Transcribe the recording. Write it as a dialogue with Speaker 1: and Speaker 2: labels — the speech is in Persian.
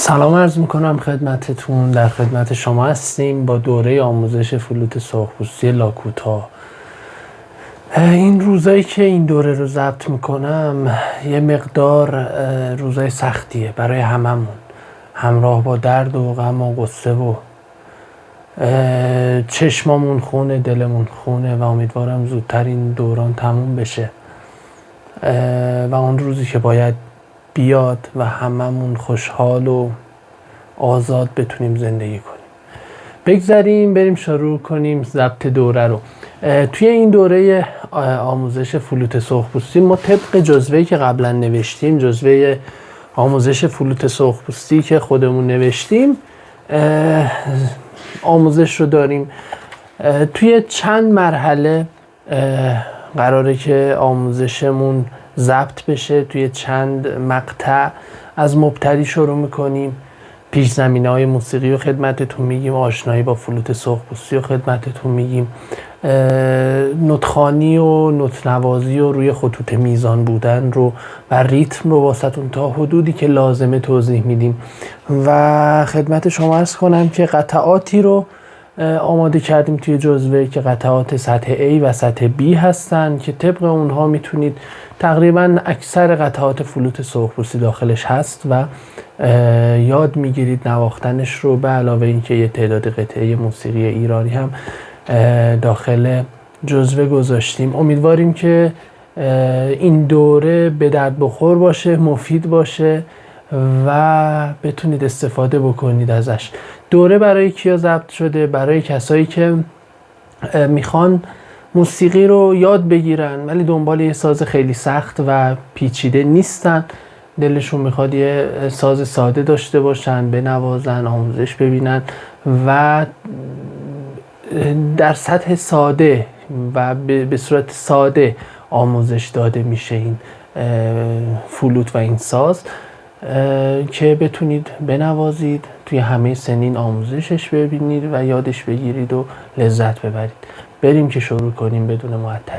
Speaker 1: سلام عرض میکنم خدمتتون. در خدمت شما هستیم با دوره آموزش فلوت سرخپوستی لاکوتا. این روزایی که این دوره رو ضبط میکنم یه مقدار روزای سختیه برای هممون، همراه با درد و غم و غصه و چشمامون خونه، دلمون خونه و امیدوارم زودتر این دوران تموم بشه و اون روزی که باید بیاد و هممون خوشحال و آزاد بتونیم زندگی کنیم. بگذاریم بریم شروع کنیم ضبط دوره رو. توی این دوره آموزش فلوت سرخپوستی ما طبق جزوه‌ای که قبلا نوشتیم، جزوه آموزش فلوت سرخپوستی که خودمون نوشتیم، آموزش رو داریم. توی چند مرحله قراره که آموزشمون ضبط بشه. توی چند مقطع از مبتدی شروع میکنیم، پیش زمینه‌های موسیقی رو خدمتتون میگیم، آشنایی با فلوت سرخپوستی رو خدمتتون میگیم، نوت‌خوانی و نوت‌نوازی و روی خطوط میزان بودن رو و ریتم رو واسهتون تا حدودی که لازمه توضیح میدیم و خدمت شما عرض کنم که قطعاتی رو آماده کردیم توی جزوه که قطعات سطح A و سطح B هستن که طبق اونها میتونید تقریبا اکثر قطعات فلوت سرخپوستی داخلش هست و یاد میگیرید نواختنش رو، به علاوه اینکه یه تعداد قطعه موسیقی ایرانی هم داخل جزوه گذاشتیم. امیدواریم که این دوره به درد بخور باشه، مفید باشه و بتونید استفاده بکنید ازش. دوره برای کیا ضبط شده؟ برای کسایی که میخوان موسیقی رو یاد بگیرن ولی دنبال یه ساز خیلی سخت و پیچیده نیستن، دلشون میخواد یه ساز ساده داشته باشن، بنوازن، آموزش ببینن و در سطح ساده و به صورت ساده آموزش داده میشه این فلوت و این ساز که بتونید بنوازید، توی همه سنین آموزشش ببینید و یادش بگیرید و لذت ببرید. بریم که شروع کنیم بدون معطلی.